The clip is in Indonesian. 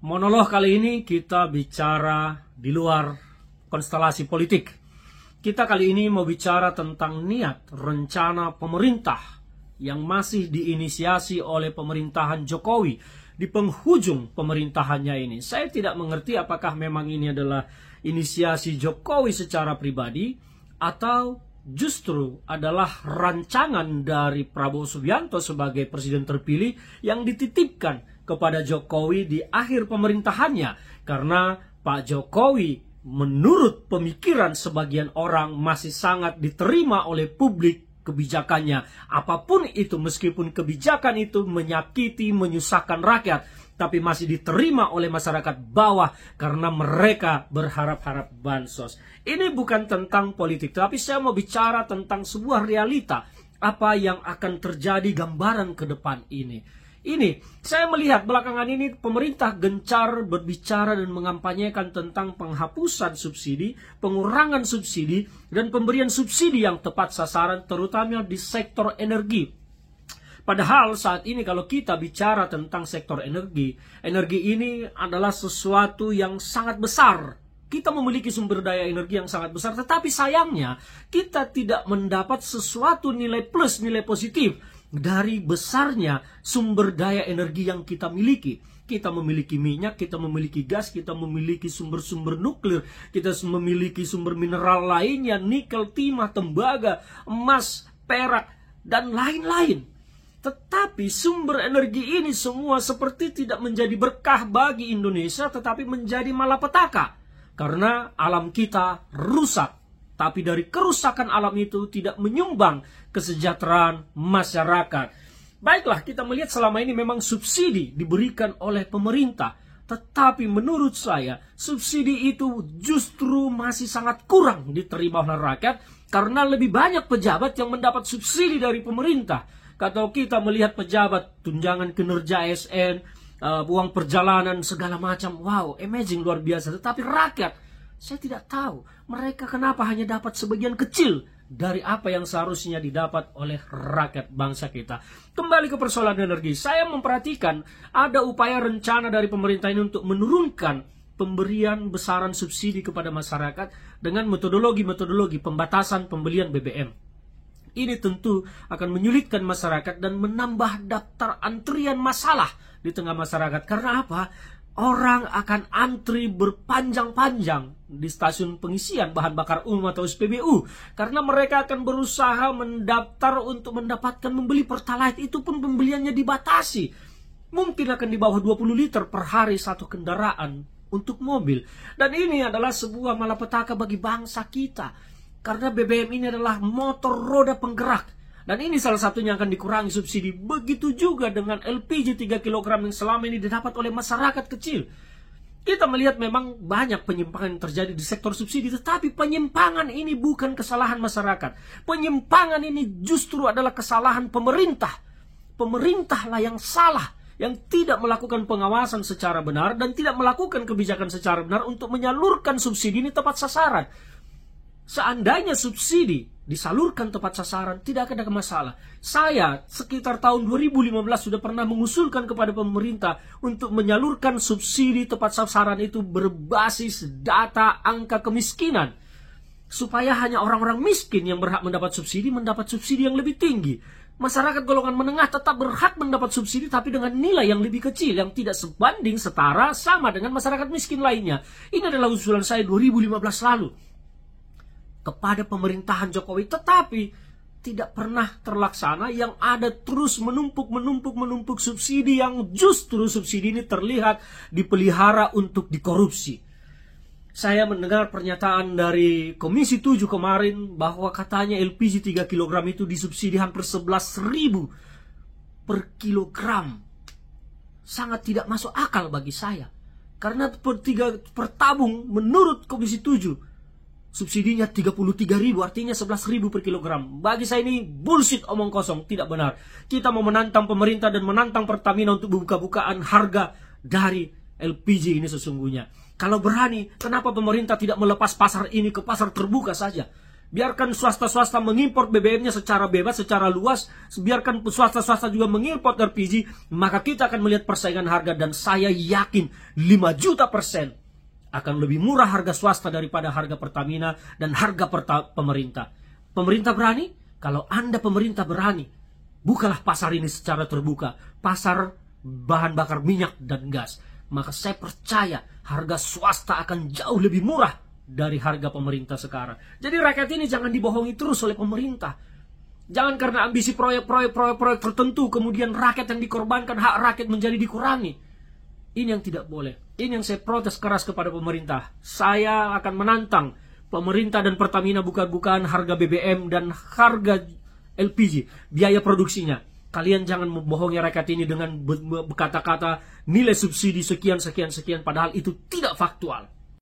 Monolog kali ini kita bicara di luar konstelasi politik. Kita kali ini mau bicara tentang niat, rencana pemerintah yang masih diinisiasi oleh pemerintahan Jokowi di penghujung pemerintahannya ini. Saya tidak mengerti apakah memang ini adalah inisiasi Jokowi secara pribadi atau justru adalah rancangan dari Prabowo Subianto sebagai presiden terpilih yang dititipkan kepada Jokowi di akhir pemerintahannya, karena Pak Jokowi menurut pemikiran sebagian orang masih sangat diterima oleh publik kebijakannya, apapun itu, meskipun kebijakan itu menyakiti, menyusahkan rakyat, tapi masih diterima oleh masyarakat bawah karena mereka berharap-harap bansos. Ini bukan tentang politik, tapi saya mau bicara tentang sebuah realita, apa yang akan terjadi gambaran ke depan ini. Saya melihat belakangan ini pemerintah gencar berbicara dan mengampanyekan tentang penghapusan subsidi, pengurangan subsidi, dan pemberian subsidi yang tepat sasaran terutama di sektor energi. Padahal saat ini kalau kita bicara tentang sektor energi ini adalah sesuatu yang sangat besar. Kita memiliki sumber daya energi yang sangat besar, tetapi sayangnya kita tidak mendapat sesuatu nilai plus, nilai positif dari besarnya sumber daya energi yang kita miliki. Kita memiliki minyak, kita memiliki gas, kita memiliki sumber-sumber nuklir, kita memiliki sumber mineral lainnya, nikel, timah, tembaga, emas, perak, dan lain-lain. Tetapi sumber energi ini semua seperti tidak menjadi berkah bagi Indonesia, tetapi menjadi malapetaka. Karena alam kita rusak. Tapi dari kerusakan alam itu tidak menyumbang kesejahteraan masyarakat. Baiklah, kita melihat selama ini memang subsidi diberikan oleh pemerintah. Tetapi menurut saya, subsidi itu justru masih sangat kurang diterima oleh rakyat. Karena lebih banyak pejabat yang mendapat subsidi dari pemerintah. Kalau kita melihat pejabat, tunjangan kinerja ASN, uang perjalanan, segala macam. Wow, amazing, luar biasa. Tetapi rakyat, saya tidak tahu mereka kenapa hanya dapat sebagian kecil dari apa yang seharusnya didapat oleh rakyat bangsa kita. Kembali ke persoalan energi, saya memperhatikan ada upaya rencana dari pemerintah ini untuk menurunkan pemberian besaran subsidi kepada masyarakat dengan metodologi pembatasan pembelian BBM. Ini tentu akan menyulitkan masyarakat dan menambah daftar antrian masalah di tengah masyarakat. Karena apa? Orang akan antri berpanjang-panjang di stasiun pengisian bahan bakar umum atau SPBU. Karena mereka akan berusaha mendaftar untuk mendapatkan membeli Pertalite. Itu pun pembeliannya dibatasi. Mungkin akan di bawah 20 liter per hari satu kendaraan untuk mobil. Dan ini adalah sebuah malapetaka bagi bangsa kita. Karena BBM ini adalah motor roda penggerak. Dan ini salah satunya akan dikurangi subsidi. Begitu juga dengan LPG 3 kg yang selama ini didapat oleh masyarakat kecil. Kita melihat memang banyak penyimpangan yang terjadi di sektor subsidi. Tetapi penyimpangan ini bukan kesalahan masyarakat. Penyimpangan ini justru adalah kesalahan pemerintah. Pemerintahlah yang salah, yang tidak melakukan pengawasan secara benar dan tidak melakukan kebijakan secara benar untuk menyalurkan subsidi ini tepat sasaran. Seandainya subsidi disalurkan tepat sasaran, tidak ada masalah. Saya sekitar tahun 2015 sudah pernah mengusulkan kepada pemerintah untuk menyalurkan subsidi tepat sasaran itu berbasis data angka kemiskinan. Supaya hanya orang-orang miskin yang berhak mendapat subsidi yang lebih tinggi. Masyarakat golongan menengah tetap berhak mendapat subsidi tapi dengan nilai yang lebih kecil, yang tidak sebanding setara sama dengan masyarakat miskin lainnya. Ini adalah usulan saya 2015 lalu kepada pemerintahan Jokowi, tetapi tidak pernah terlaksana. Yang ada terus menumpuk subsidi, yang justru subsidi ini terlihat dipelihara untuk dikorupsi. Saya mendengar pernyataan dari Komisi 7 kemarin bahwa katanya LPG 3 kg itu disubsidi hampir 11.000 per kilogram. Sangat tidak masuk akal bagi saya. Karena per tabung menurut Komisi 7 subsidinya 33.000, artinya 11.000 per kilogram. Bagi saya ini bullshit, omong kosong, tidak benar. Kita mau menantang pemerintah dan menantang Pertamina untuk buka-bukaan harga dari LPG ini sesungguhnya. Kalau berani, kenapa pemerintah tidak melepas pasar ini ke pasar terbuka saja? Biarkan swasta-swasta mengimpor BBM-nya secara bebas, secara luas. Biarkan swasta-swasta juga mengimpor LPG. Maka kita akan melihat persaingan harga. Dan saya yakin 5 juta % akan lebih murah harga swasta daripada harga Pertamina dan harga pemerintah. Pemerintah berani? Kalau Anda pemerintah berani, bukalah pasar ini secara terbuka. Pasar bahan bakar minyak dan gas. Maka saya percaya harga swasta akan jauh lebih murah dari harga pemerintah sekarang. Jadi rakyat ini jangan dibohongi terus oleh pemerintah. Jangan karena ambisi proyek tertentu kemudian rakyat yang dikorbankan, hak rakyat menjadi dikurangi. Ini yang tidak boleh. Ini yang saya protes keras kepada pemerintah. Saya akan menantang pemerintah dan Pertamina buka-bukaan harga BBM dan harga LPG, biaya produksinya. Kalian jangan membohongi rakyat ini dengan berkata-kata nilai subsidi sekian, padahal itu tidak faktual.